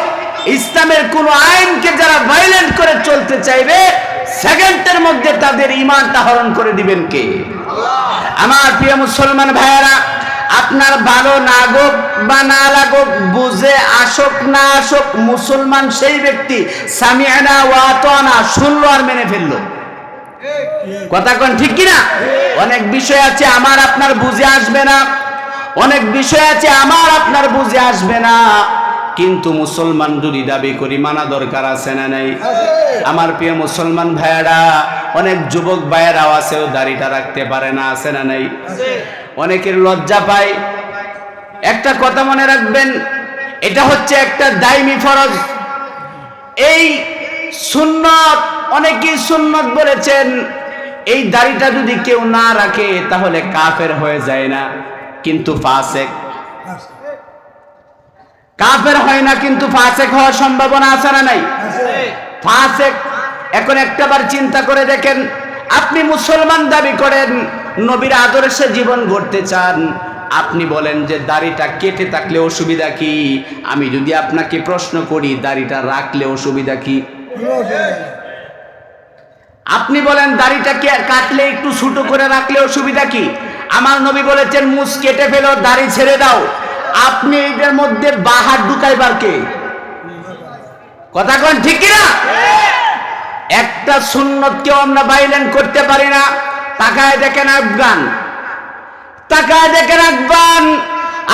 ইসলামের কোন আইনকে যারা ভায়োলেন্ট করে চলতে চাইবে, সেকেন্ডের মধ্যে তাদের ঈমানটা হরণ করে দিবেন কে? আমার প্রিয় মুসলমান ভাইয়েরা, আপনার ভালো লাগুক বা না লাগুক, বুঝে আসুক না আসুক, মুসলমান সেই ব্যক্তি সামিআনা ওয়া আতানা, শুনলো আর মেনে ফেললো। কথা কোন ঠিক কিনা? অনেক বিষয় আছে আমার আপনার বুঝে আসবে না, অনেক বিষয় আছে আমার আপনার বুঝে আসবে না, কিন্তু মুসলমান যদি দাবি করি মানা দরকার আছে না নাই? আমার প্রিয় মুসলমান ভাইয়েরা, অনেক যুবক ভাইয়েরাও আছেও দাড়িটা রাখতে পারে না, আছে না নাই? অনেকের লজ্জা পায়। একটা কথা মনে রাখবেন, এটা হচ্ছে একটা দায়মি ফরজ। এই সুন্নত, অনেকেই সুন্নত বলেছেন, এই দাড়িটা যদি কেউ না রাখে তাহলে কাফের হয়ে যায় না, কিন্তু ফাসেক। কাফের হয় না, কিন্তু ফাসেক হওয়ার সম্ভাবনা আছে না নাই? ফাসেক। এখন একটাবার চিন্তা করে দেখেন, আপনি মুসলমান দাবি করেন, নবীর আদর্শে জীবন গড়তে চান, আপনি বলেন যে দাড়িটা কেটে থাকলে অসুবিধা কি? আমি যদি আপনাকে প্রশ্ন করি দাড়িটা রাখলে অসুবিধা কি? আপনি বলেন দাড়িটাকে কাটলে একটু ছোট করে রাখলে অসুবিধা কি? আমার নবী বলেছেন মুছ কেটে ফেলো, দাড়ি ছেড়ে দাও। আপনি এদের মধ্যে বাহার ঢুকাইবার কে? কথা কোন ঠিক কিনা? একটা সুন্নতকেও আমরা বাইলেন করতে পারি না। তাকায় দেখেন আফগান, তাকায় দেখেন আফগান।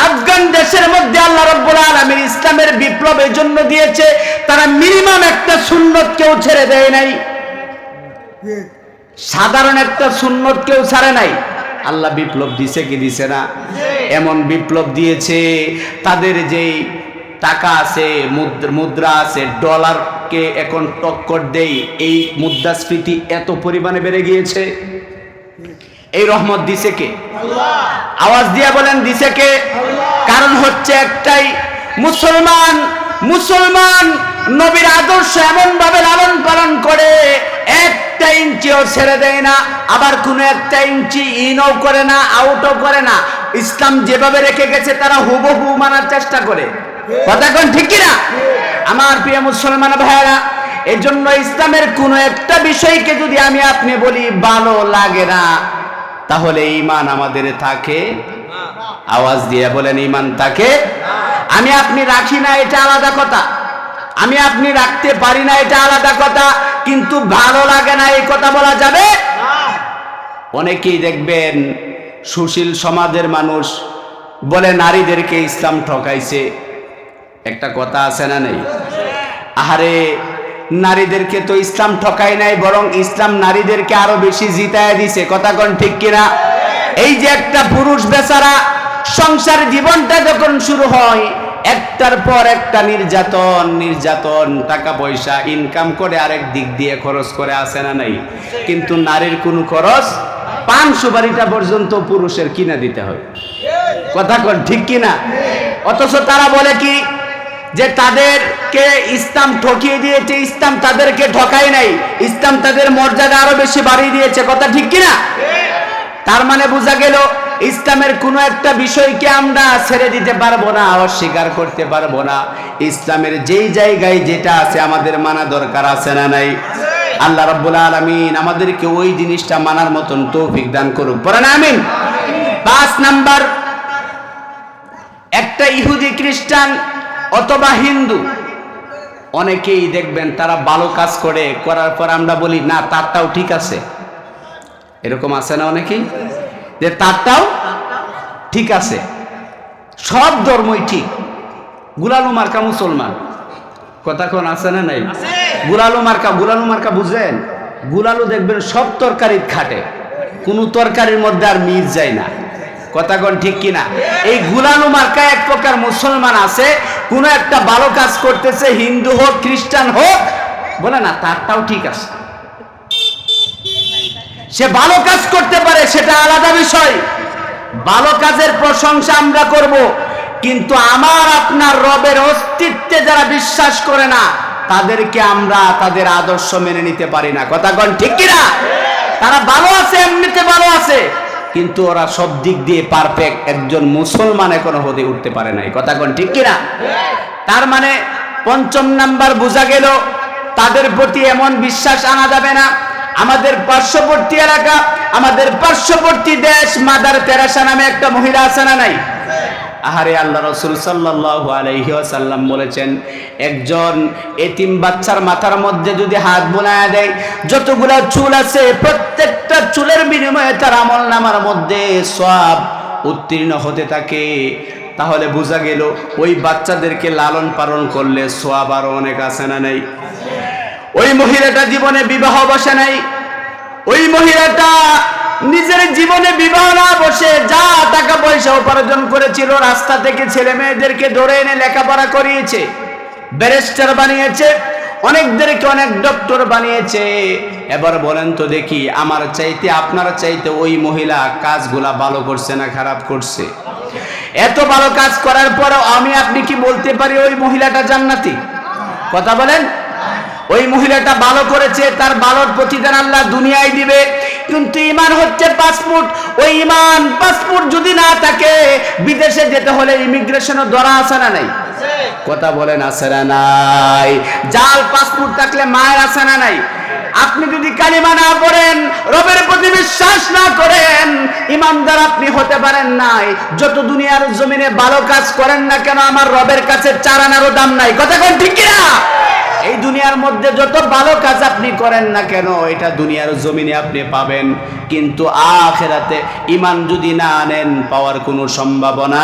আফগান দেশের মধ্যে আল্লাহ রাব্বুল আলামিন ইসলামের বিপ্লব এই জন্য দিয়েছে, তারা মিনিমাম একটা সুন্নত কেউ ছেড়ে দেয় নাই, সাধারণ একটা সুন্নত কেউ ছাড়ে নাই। আল্লাহ বিপ্লব দিছে কি দিছে না? এমন বিপ্লব দিয়েছে, তাদের যেই টাকা আছে, মুদ্রা আছে, ডলারকে এখন টক্কর দেই, এই মুদ্রাস্ফীতি এত পরিমাণে বেড়ে গিয়েছে। এই রহমত দিছে কে? আওয়াজ দিয়ে বলেন দিছে কে? কারণ হচ্ছে একটাই, মুসলমান মুসলমান নবীর আদর্শ এমন ভাবে লালন পালন করে, একটা ইঞ্চিও ছেড়ে দেয় না, আবার কোনো একটা ইঞ্চি ইনও করে না, আউটও করে না। ইসলাম যেভাবে রেখে গেছে তারা হুবহু মানার চেষ্টা করে। কথা কোন ঠিক কিনা? আমার প্রিয় মুসলমান ভাইয়েরা, এই জন্য ইসলামের কোন একটা বিষয়কে যদি আমি আপনি বলি ভালো লাগে না, তাহলে ঈমান আমাদের থাকে? আওয়াজ দিয়ে বলেন ঈমান থাকে? আমি আপনি রাখি না এটা আলাদা কথা, আমি আপনি রাখতে পারি না এটা আলাদা কথা, কিন্তু ভালো লাগে না এই কথা বলা যাবে? অনেকেই দেখবেন সুশীল সমাজের মানুষ বলে নারীদেরকে ইসলাম ঠকাইছে। একটা কথা আছে না নেই? আহারে, নারীদেরকে তো ইসলাম ঠকাই নাই, বরং ইসলাম নারীদেরকে আরো বেশি জিতায় দিছে। কথা কোন ঠিক কিনা? এই যে একটা পুরুষ বেচারা সংসার জীবনটা যখন শুরু হয়, একটার পর একটা নির্যাতন নির্যাতন, টাকা পয়সা ইনকাম করে আরেক দিক দিয়ে খরচ করে, আসে না নাই? কিন্তু নারীর কোনো খরচ, পান সুপারিটা পর্যন্ত পুরুষের কিনা দিতে হয়। কথা কোন ঠিক কিনা? অথচ তারা বলে কি যে তাদেরকে ইসলাম ঠকিয়ে দিয়েছে, ইসলাম তাদেরকে ঠকায় নাই, ইসলাম তাদের মর্যাদা আরো বেশি বাড়িয়ে দিয়েছে। কথা ঠিক কিনা? তার মানে বোঝা গেল ইসলামের কোনো একটা বিষয়কে আমরা ছেড়ে দিতে পারবো না, অস্বীকার করতে পারবো না। ইসলামের যেই জায়গায় যেটা আছে আমাদের মানা দরকার, আছে না নাই? আল্লাহ রাব্বুল আলামিন আমাদেরকে ওই জিনিসটা মানার মতন তৌফিক দান করুক, পড়েন আমিন। 5 নাম্বার, একটা ইহুদি খ্রিস্টান অথবা হিন্দু, অনেকেই দেখবেন তারা ভালো কাজ করে, করার পর আমরা বলি না তারটাও ঠিক আছে। এরকম আছে না অনেকেই, যে তারটাও ঠিক আছে, সব ধর্মই ঠিক, গুলালু মার্কা মুসলমান। কথা কোন আছে না নাই? গুলালু মার্কা, গুলালু মার্কা বুঝেন? গুলালু দেখবেন সব তরকারির খাটে, কোনো তরকারির মধ্যে আর মিশ যায় না। কথা কোন ঠিক কিনা? এই গুলালু মার্কা এক প্রকার মুসলমান আছে, কোন একটা ভালো কাজ করতেছে, হিন্দু হোক খ্রিস্টান হোক, বলে না তারটাও ঠিক আছে। সে ভালো কাজ করতে পারে, সেটা আলাদা বিষয়, ভালো কাজের প্রশংসা আমরা করব, কিন্তু আমার আপনার রবের অস্তিত্বে যারা বিশ্বাস করে না, তাদেরকে আমরা তাদের আদর্শ মেনে নিতে পারি না। কথা কোন ঠিক কিনা? তারা ভালো আছে, এমনিতে ভালো আছে, কিন্তু ওরা সব দিক দিয়ে পারফেক্ট একজন মুসলমান এখনো হতে উঠতে পারে নাই। কথা কোন ঠিক কিনা? তার মানে 5 নাম্বার বোঝা গেল, তাদের প্রতি এমন বিশ্বাস আনা যাবে না আমাদের পার্শ্ববর্তী এলাকা, আমাদের পার্শ্ববর্তী দেশ মাদার তেরেসা নামে একটা মহিলা আছে না নাই? আহারে, আল্লাহ রাসূল সাল্লাল্লাহু আলাইহি ওয়াসাল্লাম বলেছেন, একজন এতিম বাচ্চার মাথার মধ্যে যদি হাত বোলায়া দেয়, যতগুলা চুল আছে প্রত্যেকটা চুলের বিনিময়ে তার আমলনামার মধ্যে সওয়াব উত্তীর্ণ হতে থাকে। তাহলে বোঝা গেল ওই বাচ্চাদেরকে লালন পালন করলে সওয়াব আরো অনেক আছে না নাই? ওই মহিলাটা জীবনে বিবাহ বসে নাই, ওই মহিলাটা নিজের জীবনে বিবাহ না বসে যা টাকা পয়সা উপার্জন করেছিল রাস্তা থেকে ছেলে মেয়েদেরকে ধরে এনে লেখাপড়া করিয়েছে, ব্যারিস্টার বানিয়েছে, অনেকদেরকে অনেক ডক্টর বানিয়েছে। এবার বলেন তো দেখি, আমার চাইতে আপনার চাইতে ওই মহিলা কাজগুলা ভালো করছে না খারাপ করছে? এত ভালো কাজ করার পরও আমি আপনি কি বলতে পারি ওই মহিলাটা জান্নাতি? কথা বলেন। ওই মহিলাটা ভালো করেছে, তার ভালোর প্রতিদান আল্লাহ দুনিয়ায় দিবে, কিন্তু ঈমান হচ্ছে পাসপোর্ট। ওই ঈমান পাসপোর্ট যদি না থাকে, বিদেশে যেতে হলে ইমিগ্রেশনও ধরা আছে না নাই? কথা বলেন, আছে না নাই? জাল পাসপোর্ট থাকলে মায়ের আছে না নাই? আপনি যদি কালিমা না পড়েন, রবের প্রতি বিশ্বাস না করেন, ইমানদার আপনি হতে পারেন নাই। যত দুনিয়ার জমিনে ভালো কাজ করেন না কেন, আমার রবের কাছে চার আনারও দাম নাই। কথা কোন ঠিক কিনা? এই দুনিয়ার মধ্যে যত ভালো কাজ আপনি করেন না কেন, এটা দুনিয়ার জমিনে আপনি পাবেন, কিন্তু আখিরাতে ঈমান যদি না আনেন, পাওয়ার কোনো সম্ভাবনা।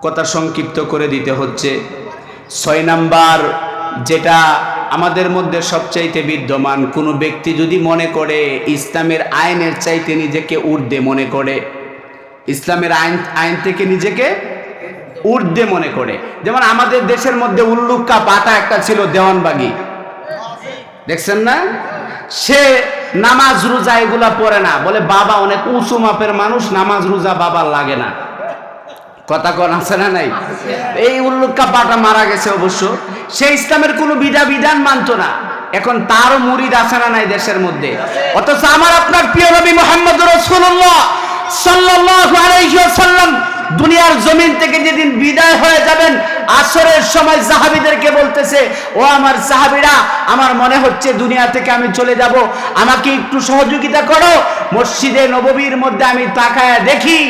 কথা সংক্ষিপ্ত করে দিতে হচ্ছে। 6 নাম্বার, যেটা আমাদের মধ্যে সবচাইতে বিদ্যমান, কোনো ব্যক্তি যদি মনে করে ইসলামের আইনের চাইতে নিজেকে ঊর্ধ্বে মনে করে, ইসলামের আইন থেকে নিজেকে ঊর্ধ্বে মনে করে, যেমন আমাদের দেশের মধ্যে উল্লুক্কা পাতা একটা ছিল, দেওয়ানবাগি, দেখছেন না? সে নামাজ রোজা এগুলা পড়ে না, বলে বাবা অনেক উঁচু মাপের মানুষ, নামাজ রোজা বাবার লাগে না। কথা কোন আছে না নাই? এই উল্লুক্কা পাটা মারা গেছে অবশ্য, সে ইসলামের কোনো বিধান মানতো না। এখন তারও মুরিদ আছে না নাই দেশের মধ্যে? অথচ আমার আপনার প্রিয় নবী মুহাম্মদুর রাসূলুল্লাহ সাল্লাল্লাহু আলাইহি ওয়াসাল্লাম দুনিয়ার জমিন থেকে যেদিন বিদায় হয়ে যাবেন, আসরের সময় সাহাবীদেরকে বলতেছে, ও আমার সাহাবীরা, আমার মনে হচ্ছে দুনিয়া থেকে আমি চলে যাব, আমাকে একটু সহযোগিতা করো। মসজিদে নববীর মধ্যে আমি তাকায়া দেখি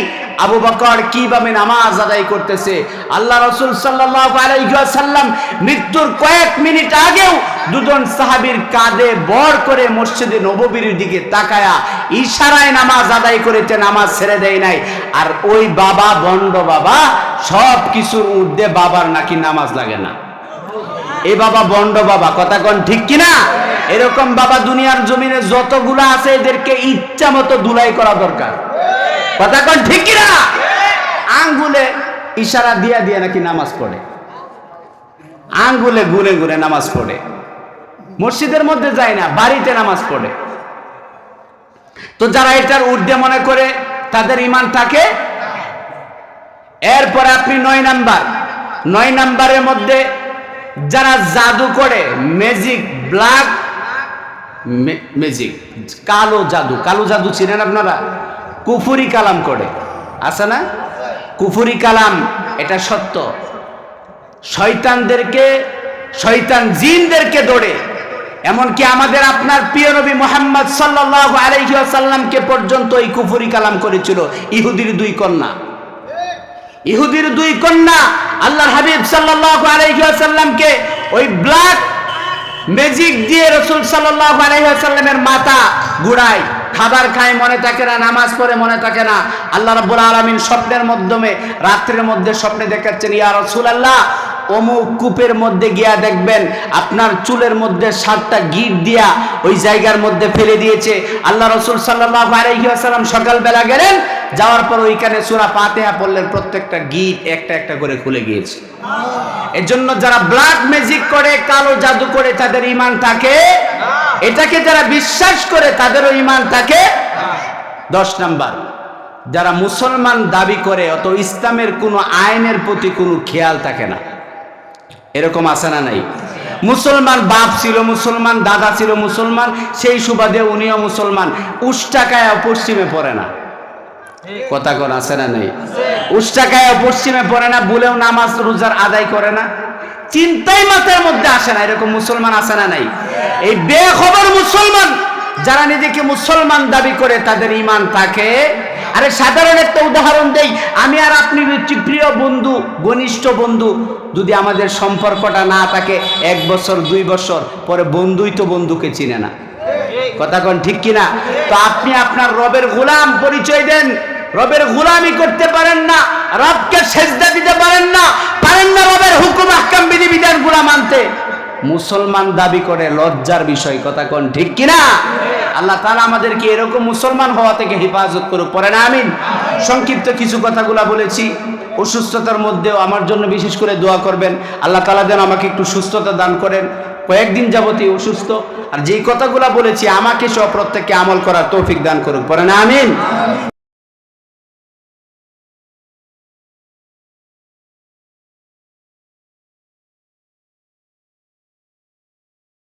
আবু বকর কিভাবে নামাজ আদায় করতেছে। আল্লাহ রাসূল সাল্লাল্লাহু আলাইহি ওয়াসাল্লাম মৃত্যুর কয়েক মিনিট আগেও দুজন সাহাবীর কাঁধে ভর করে মসজিদে নববীর দিকে তাকায়া ইশারায় নামাজ আদায় করেছে, নামাজ ছেড়ে দেয় নাই। আর ওই বাবা, বন্ড বাবা, সব কিছুর ঊর্ধ্বে বাবার নাকি নামাজ লাগে না। এই বাবা বন্ড বাবা, কথা কোন ঠিক কিনা? এরকম বাবা দুনিয়ার জমিনে যতগুলা আছে, এদেরকে ইচ্ছা মতো ধুলাই করা দরকার। কথা কোন ঠিক কিনা? আঙ্গুলে ইশারা দিয়া দিয়া নাকি নামাজ পড়ে, আঙ্গুলে গুনে গুনে নামাজ পড়ে, মসজিদের মধ্যে যায় না, বাড়িতে নামাজ পড়ে। তো যারা এটার ঊর্ধ্বে মনে করে, তাদের ঈমান থাকে। এরপরে আপনি 9 নাম্বারের মধ্যে যারা জাদু করে, ম্যাজিক, ব্ল্যাক ম্যাজিক, কালো জাদু চিনেন আপনারা? কুফরি কালাম করে, আছে না? কুফরি কালাম, এটা সত্য। শয়তান জিনদেরকে দৌড়ে, এমনকি আমাদের আপনার প্রিয় নবী মুহাম্মদ সাল্লাল্লাহু আলাইহি ওয়াসাল্লামকে পর্যন্ত এই কুফরি কালাম করেছিল ইহুদির দুই কন্যা। আল্লাহর হাবিব সাল্লাল্লাহু আলাইহি ওয়াসাল্লামকে ওই ব্ল্যাক ম্যাজিক দিয়ে রাসূল সাল্লাল্লাহু আলাইহি ওয়াসাল্লামের মাথা ঘুরায়, খাবার খায় মনে থাকে না, নামাজ পড়ে মনে থাকে না। আল্লাহ রাব্বুল আলামিন স্বপ্নের মাধ্যমে, রাত্রের মধ্যে স্বপ্নে দেখাচ্ছেন, ইয়া রাসূলুল্লাহ, অমুক কূপের মধ্যে গিয়া দেখবেন আপনার চুলের মধ্যে 7টা গিট দিয়া ওই জায়গার মধ্যে ফেলে দিয়েছে। আল্লাহ রাসূল সাল্লাল্লাহু আলাইহি ওয়াসাল্লাম সকালবেলা গেলেন, যাওয়ার পর ওইখানে সূরা ফাতিহা পড়লেন, প্রত্যেকটা গিট একটা একটা করে খুলে গিয়েছে। এর জন্য যারা ব্ল্যাক ম্যাজিক করে, কালো জাদু করে, তাদের ঈমান থাকে না। এটাকে যারা বিশ্বাস করে, তাদেরও ঈমান থাকে। 10 নাম্বার, যারা মুসলমান দাবি করে, অত ইসলামের কোনো আইনের প্রতি কোনো খেয়াল থাকে না। এরকম আছে না নাই? মুসলমান বাপ ছিল মুসলমান, দাদা ছিল মুসলমান, সেই সুবাদে উনিও মুসলমান, উষ্টাকায়া পশ্চিমে পড়ে না। কথা কোন আছে না নাই? উষ্টাকায়া পশ্চিমে পড়ে না, বলেও নামাজ রোজার আদায় করে না। চিন্তাই মাথার মধ্যে আসে না। এরকম মুসলমান আছে না নাই? এই বেখবর মুসলমান যারা নিজেকে মুসলমান দাবি করে তাদের ঈমান থাকে। আরে সাধারণ একটা উদাহরণ দেই, আমি আর আপনি প্রিয় বন্ধু, ঘনিষ্ঠ বন্ধু, যদি আমাদের সম্পর্কটা না থাকে 1 বছর 2 বছর পরে, বন্ধুই তো বন্ধুকে চিনে না। কথা কোন ঠিক কিনা? তো আপনি আপনার রবের গোলাম পরিচয় দেন, রবের গোলামি করতে পারেন না, রবকে সেজদা দিতে পারেন না রবের হুকুম আহকাম বিধি বিধানগুলো মানতে, মুসলমান দাবি করে, লজ্জার বিষয়। কথা কোন ঠিক কিনা? আল্লাহ তাআলা আমাদেরকে এরকম মুসলমান হওয়া থেকে হেফাজত করুক, পড়েন আমিন। সংক্ষিপ্ত কিছু কথাগুলা বলেছি। অসুস্থতার মধ্যেও আমার জন্য বিশেষ করে দোয়া করবেন। আল্লাহ তাআলা যেন আমাকে একটু সুস্থতা দান করেন। কয়েকদিন যাবতই অসুস্থ, আর যেই কথাগুলা বলেছি আমাকে সহ প্রত্যেককে আমল করার তৌফিক দান করুক, পড়েন আমিন।